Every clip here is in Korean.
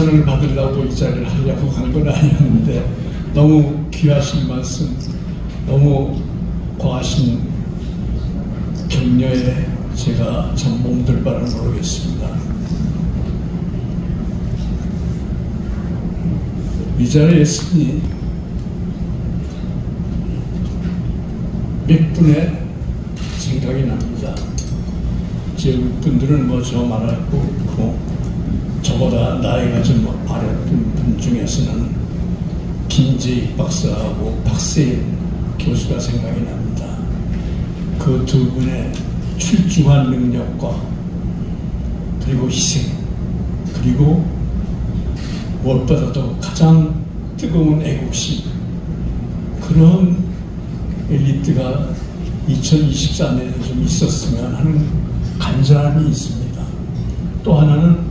칭찬을 받으려고 이 자리를 하려고 간 건 아니었는데 너무 귀하신 말씀, 너무 과하신 격려에 제가 참 몸둘 바를 모르겠습니다. 이 자리에 있으니 몇 분의 생각이 납니다. 제 분들은 뭐 저 말할 거 없고, 저보다 나이가 좀 아랫분 분 중에서는 김재익 박사하고 박세일 교수가 생각이 납니다. 그 두 분의 출중한 능력과 그리고 희생, 그리고 무엇보다도 가장 뜨거운 애국심, 그런 엘리트가 2024년에 좀 있었으면 하는 간절함이 있습니다. 또 하나는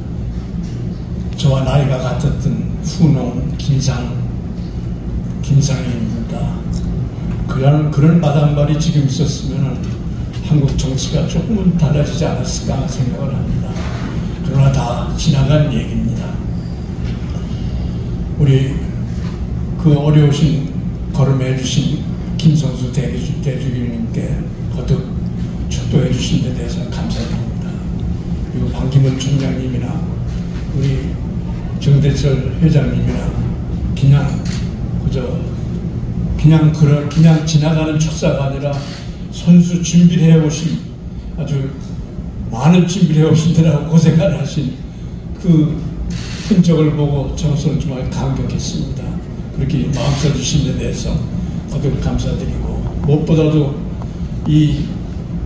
저와 나이가 같았던 후농 김상현입니다. 그런 마당발이 지금 있었으면 한국 정치가 조금은 달라지지 않았을까 하는 생각을 합니다. 그러나 다 지나간 얘기입니다. 우리 그 어려우신 걸음해 주신 김성수 대주교님께 거듭 축도해 주신 데 대해서 감사드립니다. 그리고 방기문 총장님이나 우리 정대철 회장님이나 그냥 지나가는 축사가 아니라 선수 준비를 해오신, 아주 많은 준비를 해오신 데라고 고생을 하신 그 흔적을 보고 저로서는 정말 감격했습니다. 그렇게 마음 써주신 데 대해서 거듭 감사드리고, 무엇보다도 이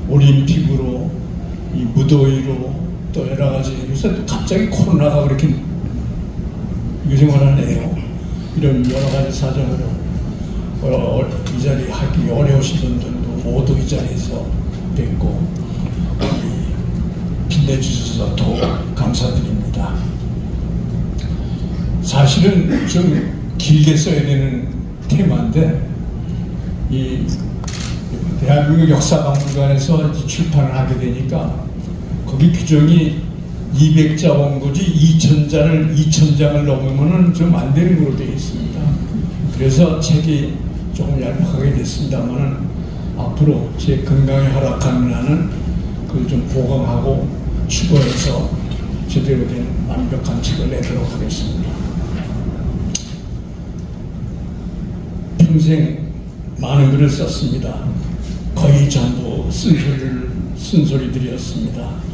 올림픽으로, 이 무더위로, 또 여러 가지, 요새 또 갑자기 코로나가 그렇게 유행을 하네요. 이런 여러 가지 사정으로 이 자리에 하기 어려우신 분들도 모두 이 자리에서 뵙고 빛내주셔서 더욱 감사드립니다. 사실은 좀 길게 써야 되는 테마인데, 이 대한민국 역사박물관에서 출판을 하게 되니까 거기 규정이 200자 원고지 2000장을 넘으면 좀 안 되는 걸로 되어 있습니다. 그래서 책이 조금 얄팍하게 됐습니다만 앞으로 제 건강에 허락하는 한은 그걸 좀 보강하고 추가해서 제대로 된 완벽한 책을 내도록 하겠습니다. 평생 많은 글을 썼습니다. 거의 전부 쓴소리들이었습니다.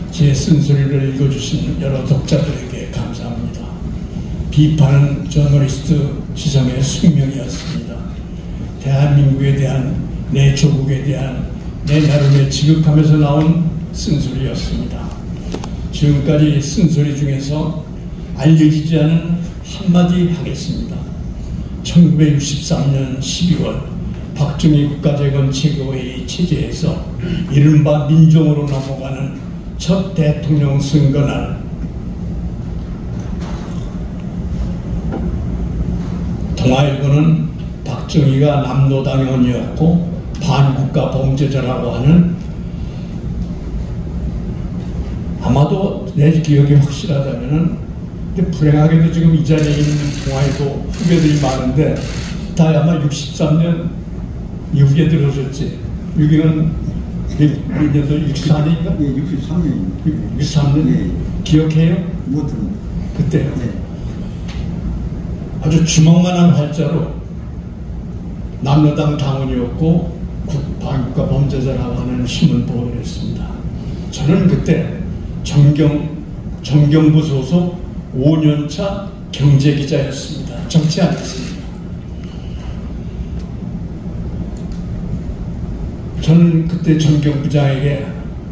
제 쓴소리를 읽어주신 여러 독자들에게 감사합니다. 비판은 저널리스트 지성의 숙명이었습니다. 대한민국에 대한, 내 조국에 대한 내 나름의 지극함에서 나온 쓴소리였습니다. 지금까지 쓴소리 중에서 알려지지 않은 한마디 하겠습니다. 1963년 12월 박정희 국가재건 최고회의 체제에서 이른바 민정으로 넘어가는 첫 대통령 선거날, 동아일보는 박정희가 남로당원이었고 반국가 범죄자라고 하는, 아마도 내 기억이 확실하다면은, 불행하게도 지금 이 자리에 있는 동아일보 후배들이 많은데 다 아마 63년 이후에 들어섰지. 여기는 몇 년도 64년인가? 예, 63년입니다. 63년? 예. 기억해요? 못 들은. 그때요? 네. 아주 주먹만한 활자로 남로당 당원이었고 반국가 범죄자라고 하는 신문 보도를 했습니다. 저는 그때 정경부 소속 5년차 경제기자였습니다. 정치 안 했습니다. 저는 그때 정경부장에게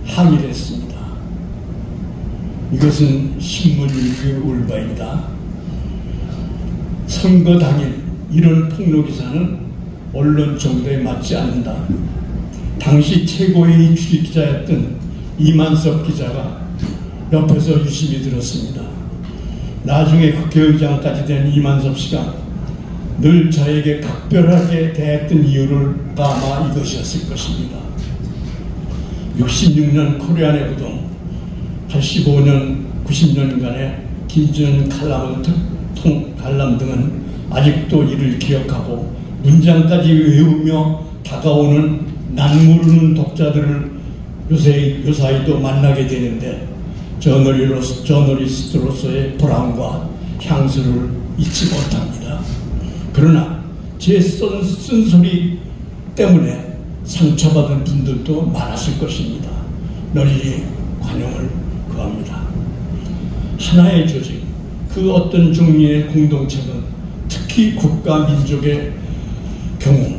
항의를 했습니다. 이것은 신문일기의 올바입니다. 선거 당일 이런 폭로기사는 언론 정도에 맞지 않는다. 당시 최고회의 출입기자였던 이만석 기자가 옆에서 유심히 들었습니다. 나중에 국회의장까지 된 이만섭 씨가 늘 저에게 각별하게 대했던 이유를 아마 이것이었을 것입니다. 66년 코리안의 부동, 85년, 90년간의 김준 칼럼 등은 아직도 이를 기억하고 문장까지 외우며 다가오는 난 모르는 독자들을 요사이도 만나게 되는데 저널리스트로서의 보람과 향수를 잊지 못합니다. 그러나 제 쓴소리 때문에 상처받은 분들도 많았을 것입니다. 널리 관용을 구합니다. 하나의 조직, 그 어떤 종류의 공동체는 특히 국가 민족의 경우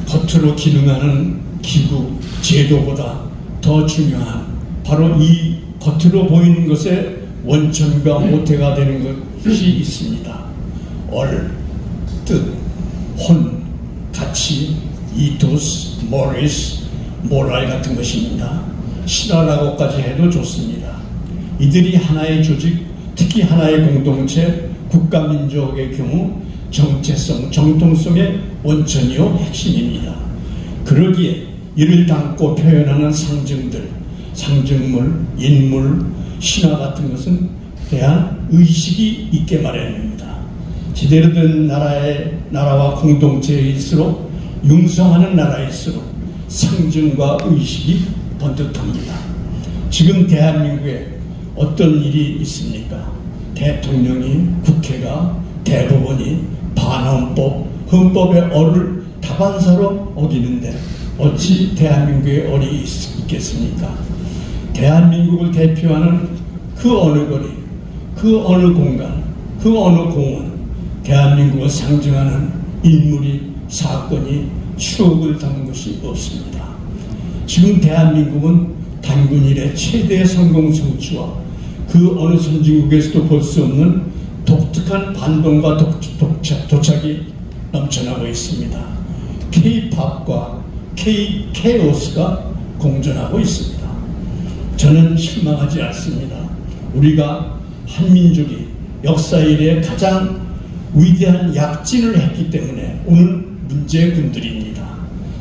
겉으로 기능하는 기구, 제도보다 더 중요한 바로 이 겉으로 보이는 것의 원천과 모태가 되는 것이 있습니다. 뜻, 혼, 가치, 이토스, 모랄 같은 것입니다. 신화라고까지 해도 좋습니다. 이들이 하나의 조직, 특히 하나의 공동체, 국가민족의 경우 정체성, 정통성의 원천이요 핵심입니다. 그러기에 이를 담고 표현하는 상징들, 상징물, 인물, 신화 같은 것은 대한 의식이 있게 마련입니다. 제대로 된 나라와 공동체일수록 융성하는 나라일수록 상징과 의식이 번듯합니다. 지금 대한민국에 어떤 일이 있습니까? 대통령이, 국회가, 대법원이 반헌법, 헌법의 어를 다반사로 어기는데 어찌 대한민국의 얼이 있겠습니까? 대한민국을 대표하는 그 어느 거리, 그 어느 공간, 그 어느 공원, 대한민국을 상징하는 인물이, 사건이, 추억을 담은 것이 없습니다. 지금 대한민국은 단군 이래 최대의 성공 성취와 그 어느 선진국에서도 볼 수 없는 독특한 반동과 도착이 넘쳐나고 있습니다. K-팝과 K-케오스가 공존하고 있습니다. 저는 실망하지 않습니다. 우리가 한민족이 역사 이래 가장 위대한 약진을 했기 때문에 오는 문제군들입니다.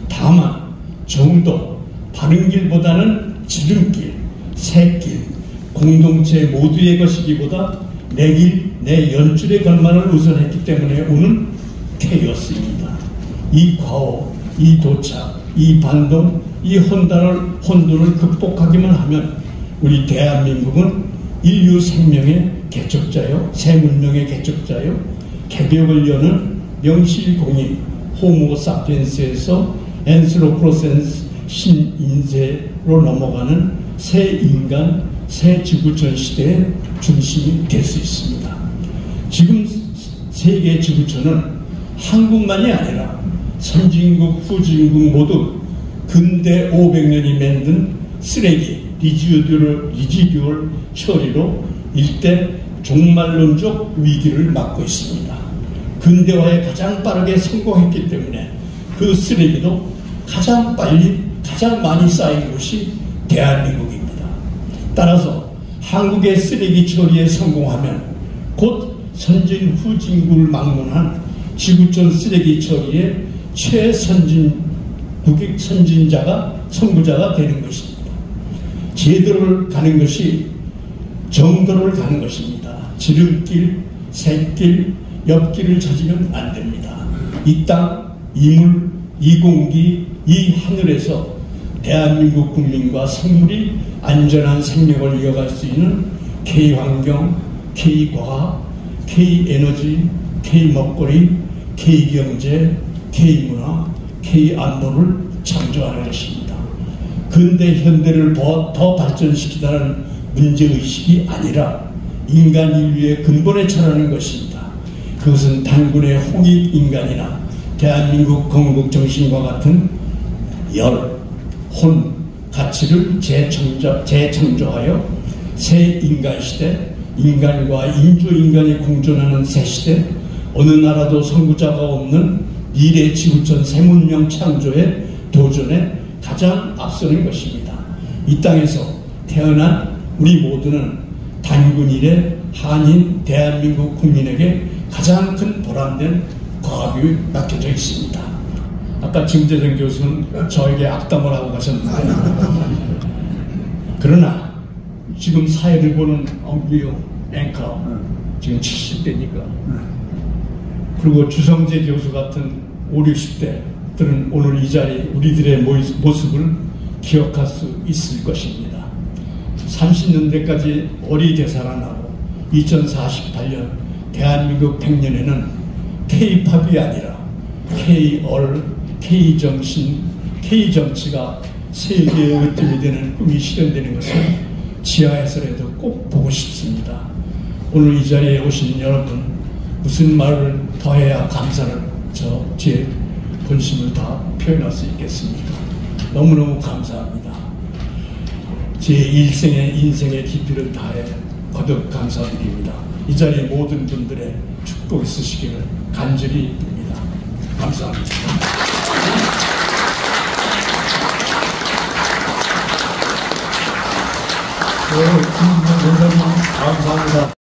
다만 정도, 바른 길보다는 지름길, 새길, 공동체 모두의 것이기보다 내 길, 내 연줄의 것만을 우선했기 때문에 오는 케이오스입니다. 이 과오, 이 도착, 이 반동, 이 혼돈을 극복하기만 하면 우리 대한민국은 인류 생명의 개척자요, 새 문명의 개척자요, 개벽을 여는 명실공히 호모사피엔스에서 엔스로프로센스 신인세로 넘어가는 새 인간, 새 지구촌 시대의 중심이 될 수 있습니다. 지금 세계 지구촌은 한국만이 아니라 선진국, 후진국 모두 근대 500년이 만든 쓰레기, 리지듀얼 처리로 일대 종말론적 위기를 맞고 있습니다. 근대화에 가장 빠르게 성공했기 때문에 그 쓰레기도 가장 빨리, 가장 많이 쌓인 곳이 대한민국입니다. 따라서 한국의 쓰레기 처리에 성공하면 곧 선진 후진국을 막론한 지구촌 쓰레기 처리의 선구자가 되는 것입니다. 제도를 가는 것이 정도를 가는 것입니다. 지름길, 샛길, 옆길을 찾으면 안 됩니다. 이 땅, 이 물, 이 공기, 이 하늘에서 대한민국 국민과 생물이 안전한 생명을 이어갈 수 있는 K환경, K과학, K에너지, K먹거리, K경제, K문화, K안보를 창조하는 것입니다. 근대 현대를 더 발전시키다는 문제의식이 아니라 인간 인류의 근본에 처하는 것입니다. 그것은 단군의 홍익인간이나 대한민국 건국정신과 같은 열, 혼, 가치를 재창조하여 새 인간시대, 인간과 인조인간이 공존하는 새 시대, 어느 나라도 선구자가 없는 미래 지구촌 새문명 창조의 도전에 가장 앞서는 것입니다. 이 땅에서 태어난 우리 모두는 단군 이래 한인 대한민국 국민에게 가장 큰 보람된 과업이 맡겨져 있습니다. 아까 김재정 교수는 저에게 악담을 하고 가셨는데 그러나 지금 사회를 보는 우리 앵커. 지금 70대니까. 그리고 주성재 교수 같은 5, 60대들은 오늘 이 자리에 우리들의 모습을 기억할 수 있을 것입니다. 30년대까지 어리 되살아나고 2048년 대한민국 100년에는 K-팝이 아니라 K-얼, K-정신, K-정치가 세계의 으뜸이 되는 꿈이 실현되는 것을 지하에서라도 꼭 보고 싶습니다. 오늘 이 자리에 오신 여러분, 무슨 말을 더해야 감사를 제 본심을 다 표현할 수 있겠습니까? 너무너무 감사합니다. 제 인생의 깊이를 다해 거듭 감사드립니다. 이 자리에 모든 분들의 축복 있으시기를 간절히 빕니다. 감사합니다. 김 원장님 감사합니다.